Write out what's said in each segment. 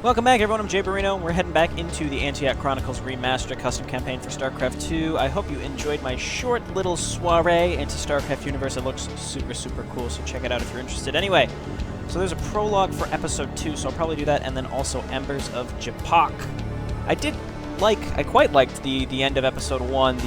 Welcome back, everyone. I'm Jayborino. We're heading back into the Antioch Chronicles Remastered custom campaign for Starcraft 2. I hope you enjoyed my short little soiree into Starcraft universe. It looks super, super cool, so check it out if you're interested. Anyway, so there's a prologue for Episode 2, so I'll probably do that, and then also Embers of Jepok. I quite liked the end of Episode 1.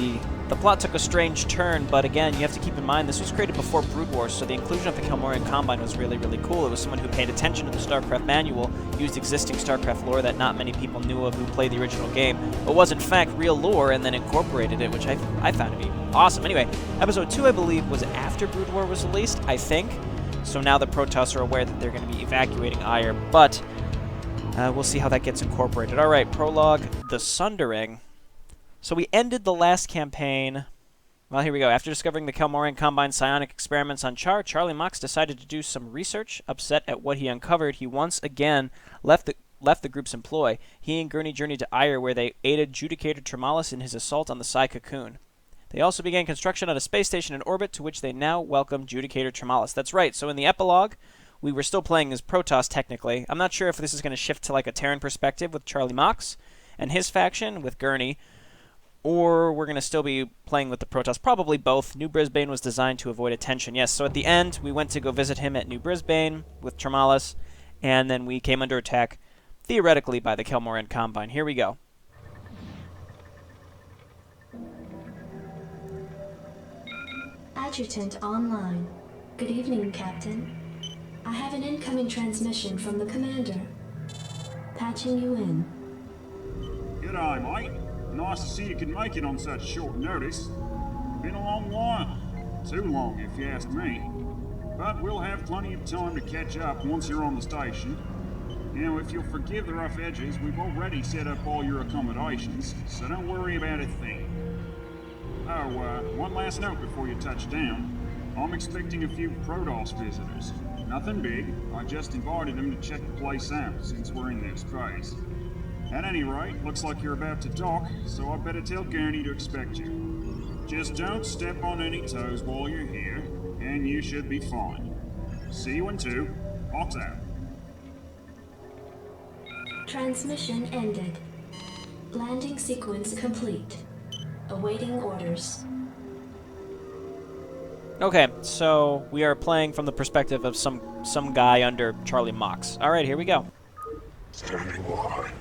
The plot took a strange turn, but again, you have to keep in mind this was created before Brood Wars, so the inclusion of the Kelmorian Combine was really, really cool. It was someone who paid attention to the StarCraft manual, used existing StarCraft lore that not many people knew of who played the original game, but was in fact real lore and then incorporated it, which I found to be awesome. Anyway, Episode 2, I believe, was after Brood War was released, I think, so now the Protoss are aware that they're going to be evacuating Aiur, but we'll see how that gets incorporated. Alright, prologue, The Sundering. So we ended the last campaign. Well, here we go. After discovering the Kelmorian Combine psionic experiments on Char, Charlie Mox decided to do some research. Upset at what he uncovered, he once again left the group's employ. He and Gurney journeyed to Aiur, where they aided Judicator Tremalis in his assault on the Psi Cocoon. They also began construction on a space station in orbit, to which they now welcome Judicator Tremalis. That's right. So in the epilogue, we were still playing as Protoss, technically. I'm not sure if this is going to shift to like a Terran perspective with Charlie Mox and his faction with Gurney, or we're going to still be playing with the Protoss. Probably both. New Brisbane was designed to avoid attention. Yes, so at the end, we went to go visit him at New Brisbane with Tremalis, and then we came under attack, theoretically, by the Kelmorian Combine. Here we go. Adjutant online. Good evening, Captain. I have an incoming transmission from the Commander. Patching you in. G'day, mate. Nice to see you can make it on such short notice. Been a long while. Too long, if you ask me. But we'll have plenty of time to catch up once you're on the station. Now, if you'll forgive the rough edges, we've already set up all your accommodations, so don't worry about a thing. Oh, one last note before you touch down. I'm expecting a few Protoss visitors. Nothing big. I just invited them to check the place out, since we're in their space. At any rate, looks like you're about to dock, so I better tell Gurney to expect you. Just don't step on any toes while you're here, and you should be fine. See you in 2. Mox out. Transmission ended. Landing sequence complete. Awaiting orders. Okay, so we are playing from the perspective of some guy under Charlie Mox. Alright, here we go. Standing by.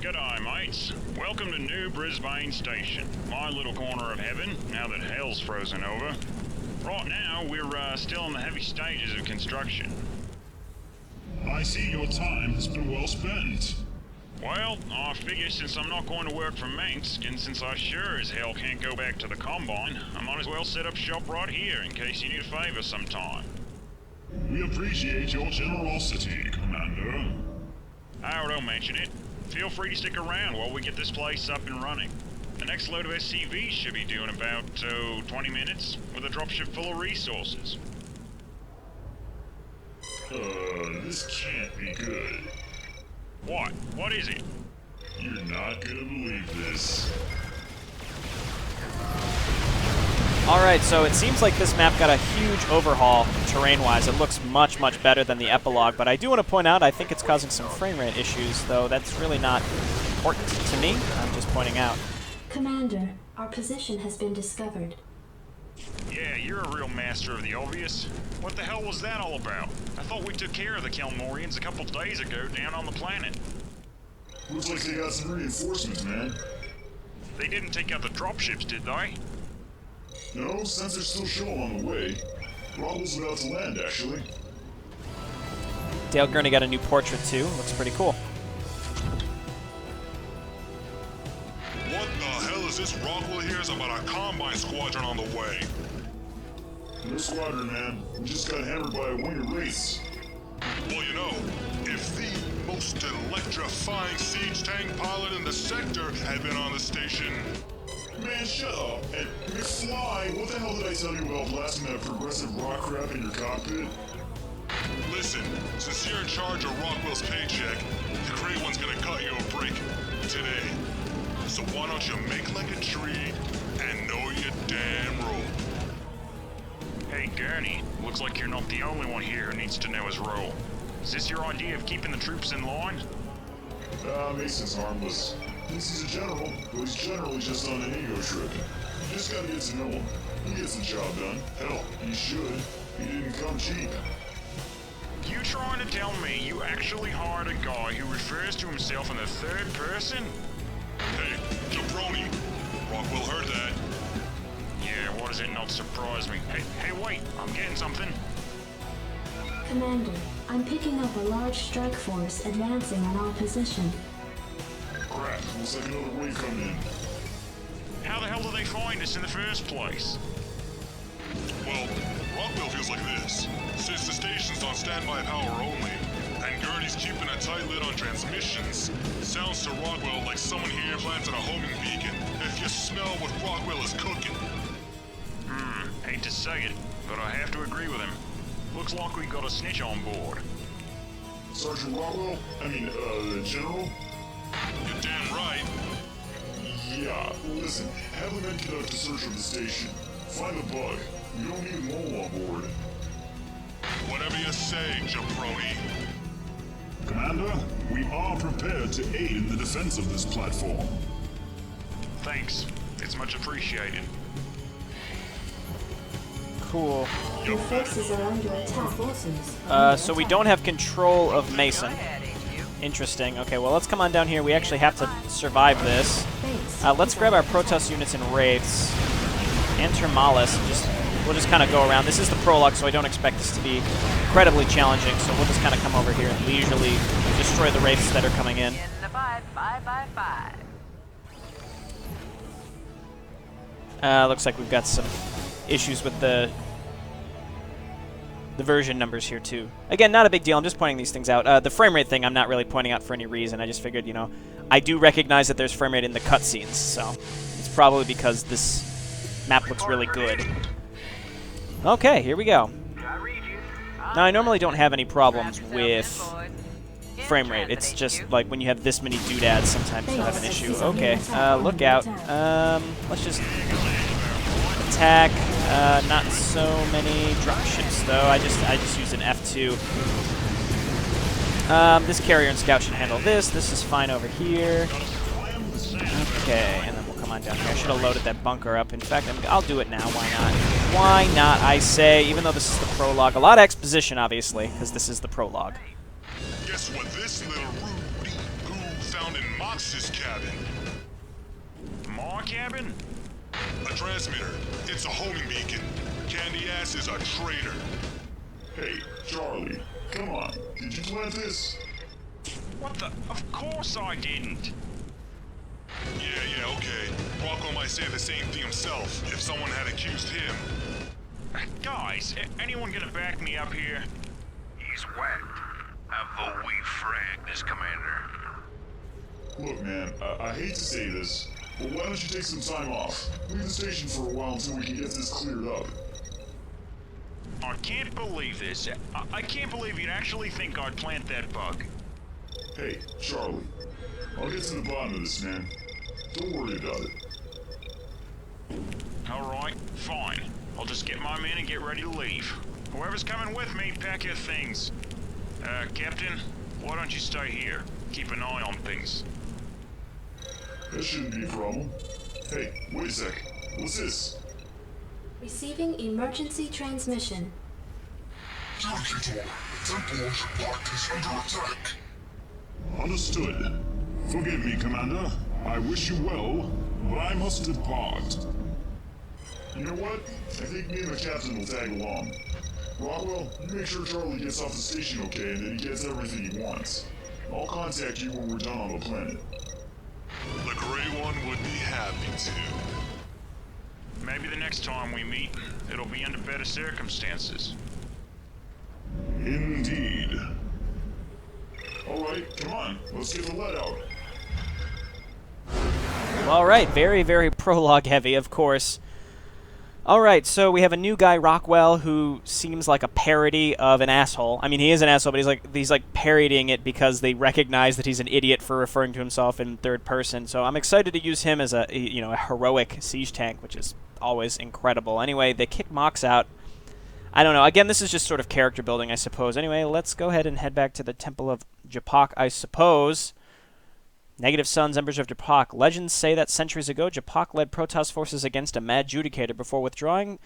G'day, mates. Welcome to New Brisbane Station, my little corner of heaven, now that hell's frozen over. Right now, we're still in the heavy stages of construction. I see your time has been well spent. Well, I figure since I'm not going to work for Manx, and since I sure as hell can't go back to the Combine, I might as well set up shop right here in case you need a favor sometime. We appreciate your generosity, Commander. Oh, don't mention it. Feel free to stick around while we get this place up and running. The next load of SCVs should be due in about, 20 minutes, with a dropship full of resources. This can't be good. What? What is it? You're not gonna believe this. Alright, so it seems like this map got a huge overhaul terrain-wise. It looks much, much better than the epilogue, but I do want to point out I think it's causing some frame rate issues, though that's really not important to me. I'm just pointing out. Commander, our position has been discovered. Yeah, you're a real master of the obvious. What the hell was that all about? I thought we took care of the Kelmorians a couple days ago down on the planet. Looks like they got some reinforcements, man. They didn't take out the dropships, did they? No, sensors still show on the way. Robble's about to land, actually. Dale Gurney got a new portrait, too. Looks pretty cool. What the hell is this Rockwell hears about a Combine squadron on the way? No squadron, man. We just got hammered by a wing of wraiths. Well, you know, if the most electrifying siege tank pilot in the sector had been on the station... Man, shut up. And McFly, what the hell did I tell you about blasting that progressive rock crap in your cockpit? Listen, since you're in charge of Rockwell's paycheck, the great one's gonna cut you a break today. So why don't you make like a tree and know your damn role? Hey, Gurney, looks like you're not the only one here who needs to know his role. Is this your idea of keeping the troops in line? Mason's harmless. Thinks he's a general, but he's generally just on an ego trip. You just gotta get to know him. He gets the job done. Hell, he should. He didn't come cheap. You trying to tell me you actually hired a guy who refers to himself in the third person? Hey, jabroni. Rockwell heard that. Yeah, why does it not surprise me? Hey, wait, I'm getting something. Commander, I'm picking up a large strike force advancing on our position. Crap, looks like another wave coming in. How the hell do they find us in the first place? Well, Rockwell feels like this. Since the station's on standby power only, and Gurney's keeping a tight lid on transmissions, sounds to Rockwell like someone here planted a homing beacon. If you smell what Rockwell is cooking. Hate to say it, but I have to agree with him. Looks like we got a snitch on board. Sergeant Rockwell? General? You're damn right. Yeah, listen, have the men conduct a search of the station. Find the bug. We don't need Mole on board. Whatever you say, jabroni. Commander, we are prepared to aid in the defense of this platform. Thanks. It's much appreciated. Cool. Your forces are under attack. So we don't have control of Mason. Interesting. Okay, well, let's come on down here. We actually have to survive this. Let's grab our Protoss units and Wraiths. Enter Malus. We'll just kind of go around. This is the prologue, so I don't expect this to be incredibly challenging, so we'll just kind of come over here and leisurely destroy the Wraiths that are coming in. Looks like we've got some issues with the version numbers here too. Again, not a big deal. I'm just pointing these things out. The frame rate thing I'm not really pointing out for any reason. I just figured, you know, I do recognize that there's frame rate in the cutscenes, so it's probably because this map looks really good. Okay, here we go. Now, I normally don't have any problems with frame rate. It's just like when you have this many doodads, sometimes you have an issue. Okay, look out. Let's just attack. Not so many dropships though. I just used an F2. This carrier and scout should handle this. This is fine over here. Okay, and then we'll come on down here. I should have loaded that bunker up. In fact, I'll do it now. Why not? Why not, I say, even though this is the prologue. A lot of exposition, obviously, because this is the prologue. Guess what this little Rudy Goo found in Mox's cabin? My cabin? A transmitter. It's a homing beacon. Candy Ass is a traitor. Hey, Charlie, come on. Did you plant this? What the? Of course I didn't. Yeah, okay. Rocco might say the same thing himself if someone had accused him. Guys, anyone gonna back me up here? He's whacked. I vote we frag this commander. Look, man, I hate to say this, but why don't you take some time off? Leave the station for a while until we can get this cleared up. I can't believe this. I can't believe you'd actually think I'd plant that bug. Hey, Charlie. I'll get to the bottom of this, man. Don't worry about it. Alright, fine. I'll just get my men and get ready to leave. Whoever's coming with me, pack your things. Captain, why don't you stay here? Keep an eye on things. That shouldn't be a problem. Hey, wait a sec. What's this? Receiving emergency transmission. Understood. Forgive me, Commander. I wish you well, but I must depart. You know what? I think me and the captain will tag along. Rockwell, you make sure Charlie gets off the station okay and that he gets everything he wants. I'll contact you when we're done on the planet. The Grey One would be happy to. Maybe the next time we meet, it'll be under better circumstances. Indeed. Alright, come on. Let's get the lead out. Alright, very, very prologue heavy, of course. Alright, so we have a new guy, Rockwell, who seems like a parody of an asshole. I mean, he is an asshole, but he's like parodying it because they recognize that he's an idiot for referring to himself in third person. So I'm excited to use him as a heroic siege tank, which is always incredible. Anyway, they kick Mox out. I don't know. Again, this is just sort of character building, I suppose. Anyway, let's go ahead and head back to the Temple of Jepok, I suppose. Negative Sons, Embers of Jepok. Legends say that centuries ago, Jepok led Protoss forces against a mad Judicator before withdrawing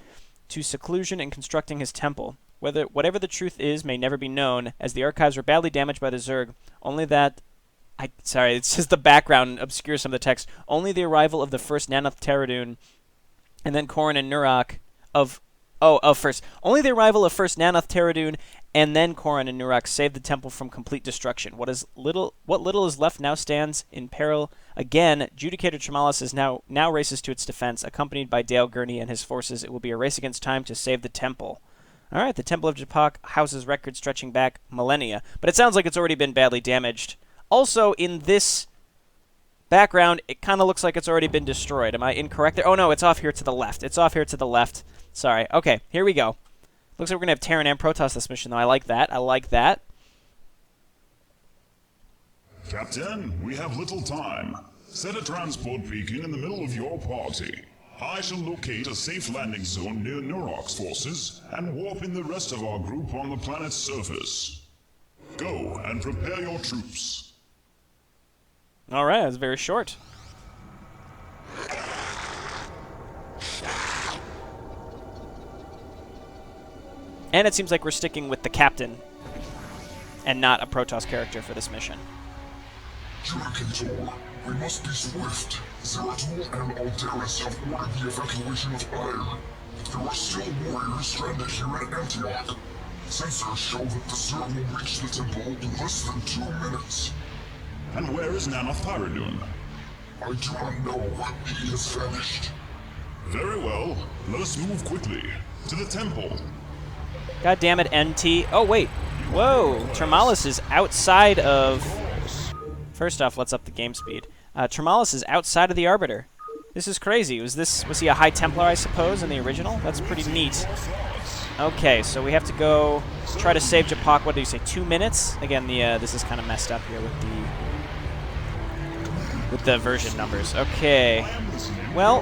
to seclusion and constructing his temple. Whatever the truth is may never be known, as the archives were badly damaged by the Zerg. Only that... Sorry, it's just the background obscures some of the text. Only the arrival of the first Nanoth Terradune, and then Corrin and Nurak first. Only the arrival of first Nanoth Terradune, and then Corrin and Nurak saved the temple from complete destruction. What little is left now stands in peril. Again, Judicator Tremalis is now races to its defense, accompanied by Dale Gurney and his forces. It will be a race against time to save the temple. All right, the Temple of Jepok houses records stretching back millennia, but it sounds like it's already been badly damaged. Also, in this background, it kind of looks like it's already been destroyed. Am I incorrect there? Oh, no, it's off here to the left. It's off here to the left. Sorry. Okay, here we go. Looks like we're going to have Terran and Protoss this mission, though. I like that. I like that. Captain, we have little time. Set a transport beacon in the middle of your party. I shall locate a safe landing zone near Nurak's forces and warp in the rest of our group on the planet's surface. Go and prepare your troops. All right, that's very short. And it seems like we're sticking with the captain and not a Protoss character for this mission. Judicator, we must be swift. Zeratul and Aldaris have ordered the evacuation of Tyre. There are still warriors stranded here at Antioch. Sensors show that the Zerg will reach the temple in less than 2 minutes. And where is Nanoth Terradune? I do not know. He has vanished. Very well. Let us move quickly. To the temple. God damn it, NT. Oh, wait. Whoa. Tremalis is outside of... First off, let's up the game speed. Tremalis is outside of the Arbiter. This is crazy. Was he a High Templar, I suppose, in the original? That's pretty neat. Okay, so we have to go try to save Jepok. What did you say, 2 minutes? Again, this is kind of messed up here with the version numbers. Okay. Well,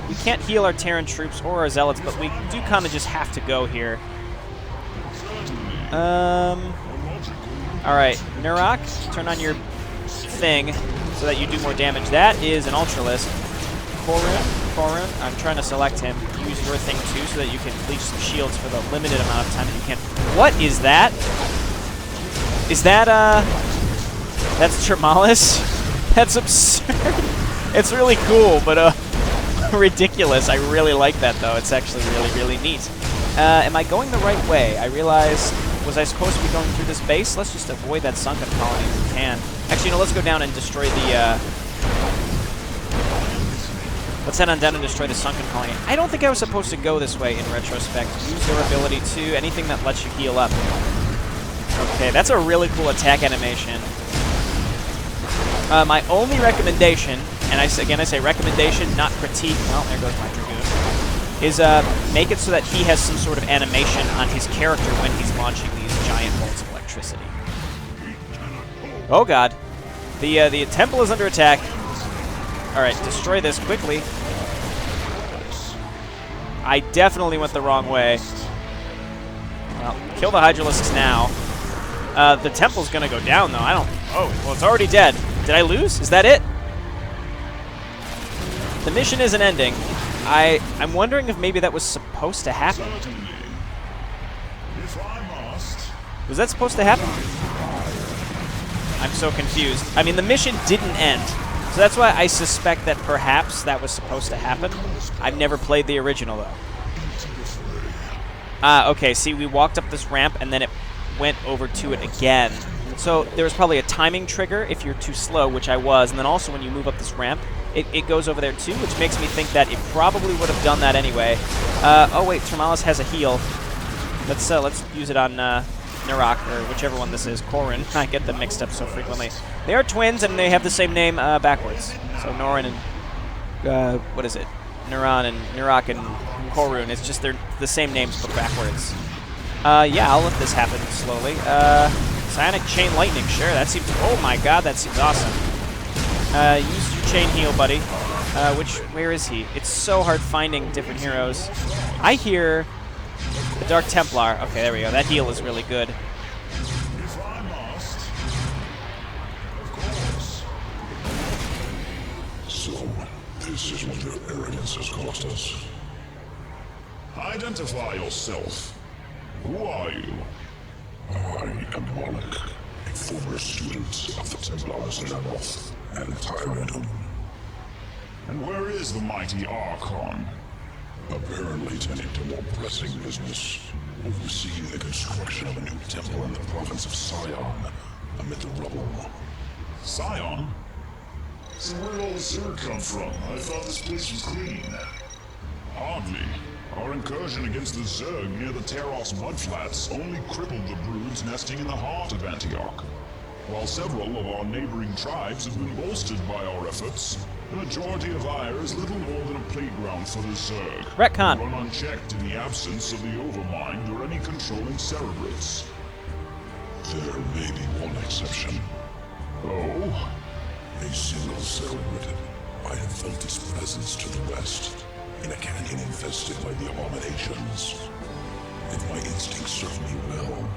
we can't heal our Terran troops or our Zealots, but we do kind of just have to go here. Alright, Nurak, turn on your thing so that you do more damage. That is an Ultralisk. Corrin, I'm trying to select him. Use your thing too so that you can leech some shields for the limited amount of time that you can. What is that? Is that, that's Tremalis? That's absurd. It's really cool, but, ridiculous. I really like that, though. It's actually really, really neat. Am I going the right way? I realize, was I supposed to be going through this base? Let's just avoid that sunken colony if we can. Actually, no, let's go down and destroy the, let's head on down and destroy the sunken colony. I don't think I was supposed to go this way in retrospect. Use your ability to, anything that lets you heal up. Okay, that's a really cool attack animation. My only recommendation, and I say recommendation, not critique, well, there goes my Dragoon, is make it so that he has some sort of animation on his character when he's launching these giant bolts of electricity. Oh god. The temple is under attack. Alright, destroy this quickly. I definitely went the wrong way. Well, kill the Hydralisks now. The temple's gonna go down, though. Oh, well, it's already dead. Did I lose? Is that it? The mission isn't ending. I'm wondering if maybe that was supposed to happen. Was that supposed to happen? I'm so confused. I mean, the mission didn't end. So that's why I suspect that perhaps that was supposed to happen. I've never played the original, though. Okay, see, we walked up this ramp, and then it went over to it again. So there was probably a timing trigger if you're too slow, which I was, and then also when you move up this ramp, it goes over there too, which makes me think that it probably would have done that anyway. Oh wait, Tremalis has a heal. Let's use it on Nurak, or whichever one this is, Corrin. I get them mixed up so frequently. They are twins, and they have the same name backwards. So Norin and, what is it? Nurak and Corrin. It's just they're the same names but backwards. Yeah, I'll let this happen slowly. Psionic Chain Lightning, sure, that seems... Oh my god, that seems awesome. Use your Chain Heal, buddy. Where is he? It's so hard finding different heroes. I hear The Dark Templar. Okay, there we go. That heal is really good. If I must. Of course. So, this is what your arrogance has cost us. Identify yourself. Who are you? I am Moloch, a former student of the Templars Lamoth and Tyrant. And where is the mighty Archon? Apparently tending to more pressing business, overseeing the construction of a new temple in the province of Sion, amid the rubble. Sion? So where did all the Zerg come from? I thought this place was clean. Hardly. Our incursion against the Zerg near the Teros mudflats only crippled the broods nesting in the heart of Antioch. While several of our neighboring tribes have been bolstered by our efforts, the majority of Ire is little more than a playground for the Zerg. Retcon. Run unchecked in the absence of the Overmind or any controlling Cerebrates. There may be one exception. Oh? A single Cerebrate. I have felt its presence to the west, in a canyon infested by the abominations. If my instincts serve me well,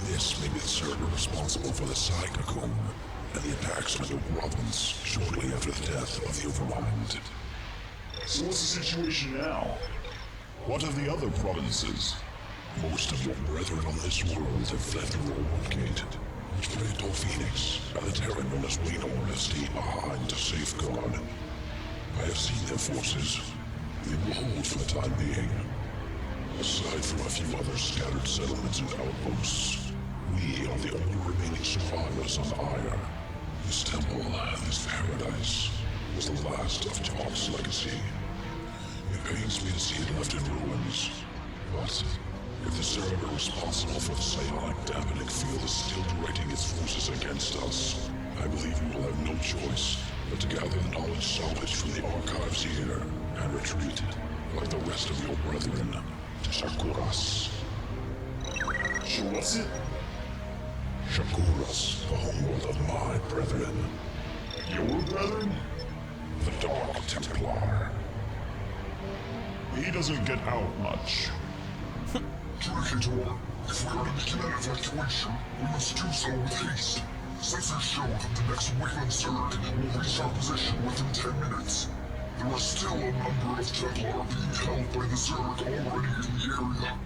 this may be the Cerebra responsible for the Psi Cocoon and the attacks on the province shortly after the death of the Overmind. So what's the situation now? What of the other provinces? Most of your brethren on this world have fled through a wood gate, which Predator Phoenix and the Terra known as Wayne have stayed behind to safeguard. I have seen their forces. They will hold for the time being. Aside from a few other scattered settlements and outposts, we are the only remaining survivors on Ire. This temple, this paradise, was the last of Jepok's legacy. It pains me to see it left in ruins, but if the server responsible for the psionic dampening field is still directing its forces against us, I believe we will have no choice but to gather the knowledge salvaged from the archives here and retreat, like the rest of your brethren, to Shakuras. So what's it? Shakuras, the homeworld of my brethren, Your brethren? the Dark Templar. He doesn't get out much. Jericho, if we are to begin an evacuation, we must do so with haste. Sensors show that the next Wayland Zerg will reach our position within 10 minutes. There are still a number of Templar being held by the Zerg already in the area.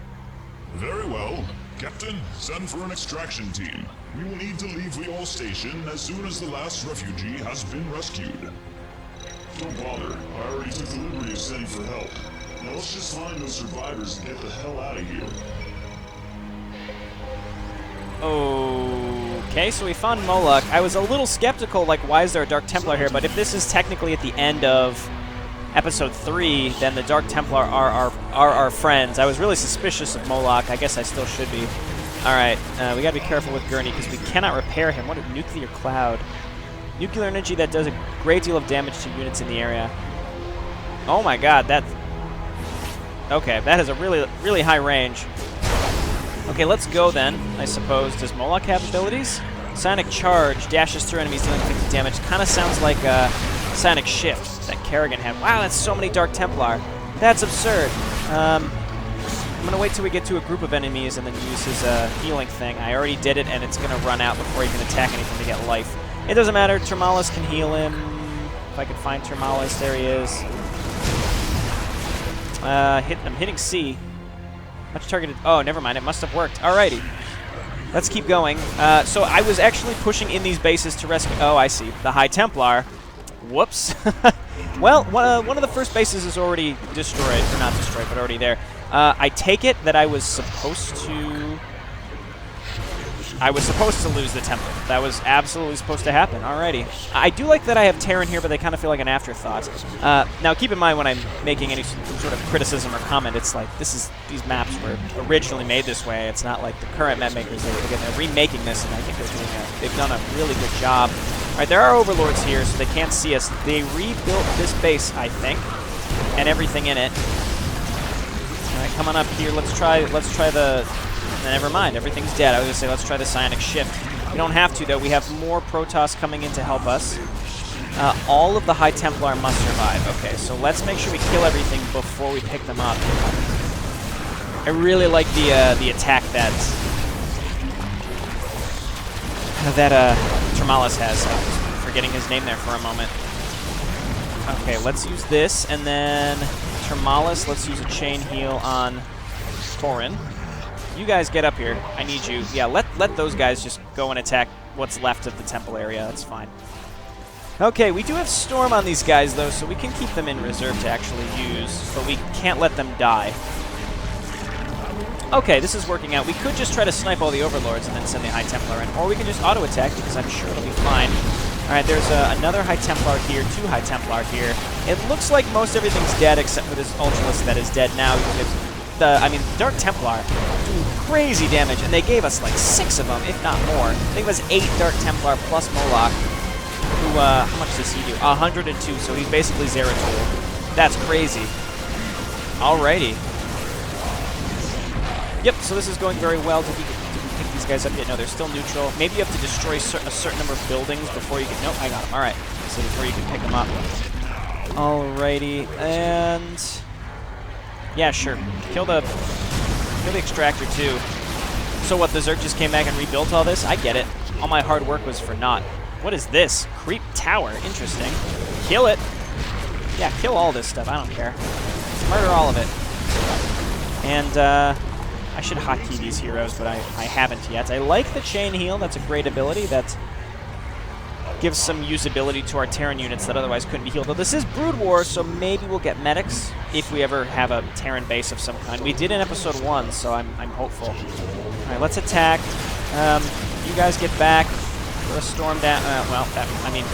Very well. Captain, send for an extraction team. We will need to leave your station as soon as the last refugee has been rescued. Don't bother. I already took the liberty of sending for help. Now let's just find those survivors and get the hell out of here. Okay, so we found Moloch. I was a little skeptical, like, why is there a Dark Templar here? But if this is technically at the end of Episode 3, then the Dark Templar are our friends. I was really suspicious of Moloch. I guess I still should be. Alright, we gotta be careful with Gurney, because we cannot repair him. What a nuclear cloud. Nuclear energy that does a great deal of damage to units in the area. Oh my god, that... Okay, that has a really, really high range. Okay, let's go then, I suppose. Does Moloch have abilities? Psionic Charge dashes through enemies dealing 50 damage. Kind of sounds like Psionic Shift that Kerrigan had. Wow, that's so many Dark Templar. That's absurd. I'm going to wait till we get to a group of enemies and then use his healing thing. I already did it, and it's going to run out before he can attack anything to get life. It doesn't matter. Termalis can heal him. If I can find Termalis, there he is. I'm hitting C. Much targeted. Oh, never mind. It must have worked. Alrighty. Let's keep going. So I was actually pushing in these bases to rescue... Oh, I see. The High Templar. Whoops. Well, one of the first bases is already destroyed. Or not destroyed, but already there. I take it that I was supposed to... lose the temple. That was absolutely supposed to happen. Alrighty. I do like that I have Terran here, but they kind of feel like an afterthought. Now, keep in mind when I'm making any sort of criticism or comment, it's like these maps were originally made this way. It's not like the current map makers. They're remaking this, and I think they've done a really good job. All right, there are overlords here, so they can't see us. They rebuilt this base, I think, and everything in it. All right, come on up here. Let's try the... Never mind, everything's dead. I was going to say, let's try the Psionic Shift. We don't have to, though. We have more Protoss coming in to help us. All of the High Templar must survive. Okay, so let's make sure we kill everything before we pick them up. I really like the attack that Termalis has. I was forgetting his name there for a moment. Okay, let's use this, and then Termalis, let's use a chain heal on Torin. You guys get up here. I need you. Yeah, let those guys just go and attack what's left of the temple area. That's fine. Okay, we do have Storm on these guys, though, so we can keep them in reserve to actually use, but we can't let them die. Okay, this is working out. We could just try to snipe all the Overlords and then send the High Templar in, or we can just auto-attack because I'm sure it'll be fine. Alright, there's another High Templar here, 2 High Templar here. It looks like most everything's dead except for this Ultralist that is dead now. Dark Templar do crazy damage, and they gave us like 6 of them, if not more. I think it was 8 Dark Templar plus Moloch, who, how much does he do? 102, so he's basically Zeratul. That's crazy. Alrighty. Yep, so this is going very well. Did we pick these guys up yet? No, they're still neutral. Maybe you have to destroy a certain number of buildings before you can... Nope, I got them. Alright. So before you can pick them up. Alrighty. And... yeah, sure. Kill the extractor, too. So what, the Zerg just came back and rebuilt all this? I get it. All my hard work was for naught. What is this? Creep Tower. Interesting. Kill it. Yeah, kill all this stuff. I don't care. Murder all of it. And, I should hotkey these heroes, but I haven't yet. I like the chain heal. That's a great ability. That gives some usability to our Terran units that otherwise couldn't be healed. Though this is Brood War, so maybe we'll get medics if we ever have a Terran base of some kind. We did in episode 1, so I'm hopeful. All right, let's attack. You guys get back. Throw a storm down.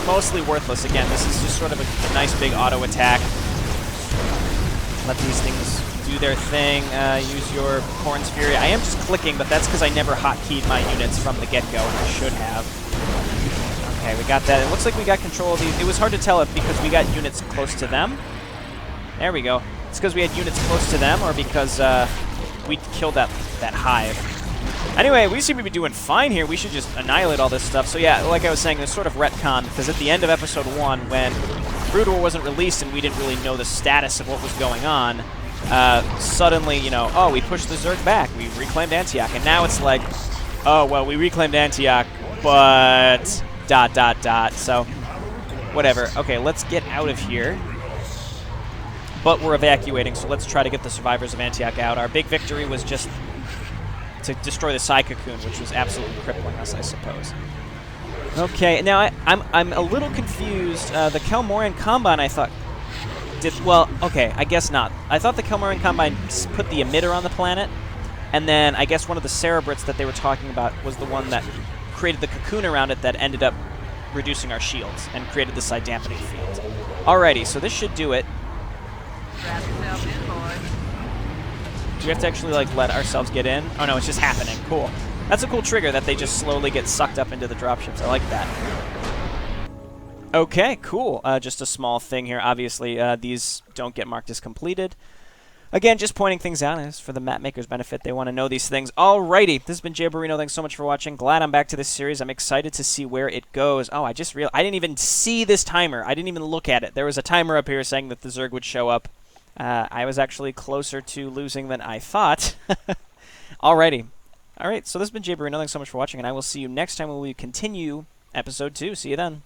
Mostly worthless. Again, this is just sort of a nice big auto attack. Let these things do their thing. Use your Corn's Fury. I am just clicking, but that's because I never hotkeyed my units from the get-go, and I should have. Okay, we got that. It looks like we got control of these. It was hard to tell if because we got units close to them. There we go. It's because we had units close to them, or because we killed that hive. Anyway, we seem to be doing fine here. We should just annihilate all this stuff. So yeah, like I was saying, there's sort of retcon, because at the end of episode 1, when Brood War wasn't released and we didn't really know the status of what was going on, suddenly, you know, oh, we pushed the Zerg back, we reclaimed Antioch, and now it's like, oh, well, we reclaimed Antioch, but... ... So, whatever. Okay, let's get out of here. But we're evacuating, so let's try to get the survivors of Antioch out. Our big victory was just to destroy the Psy Cocoon, which was absolutely crippling us, I suppose. Okay, now I'm a little confused. The Kelmorian Combine, I thought... well, okay, I guess not. I thought the Kelmorian Combine put the emitter on the planet, and then I guess one of the Cerebrits that they were talking about was the one that created the cocoon around it that ended up reducing our shields and created the side dampening field. Alrighty, so this should do it. Do we have to actually, like, let ourselves get in? Oh, no, it's just happening. Cool. That's a cool trigger that they just slowly get sucked up into the dropships. I like that. Okay, cool. Just a small thing here. Obviously, these don't get marked as completed. Again, just pointing things out as for the map maker's benefit. They want to know these things. Alrighty, this has been JayborinoPlays. Thanks so much for watching. Glad I'm back to this series. I'm excited to see where it goes. Oh, I just realized I didn't even see this timer. I didn't even look at it. There was a timer up here saying that the Zerg would show up. I was actually closer to losing than I thought. Alrighty. Alright, so this has been JayborinoPlays. Thanks so much for watching, and I will see you next time when we continue episode 2. See you then.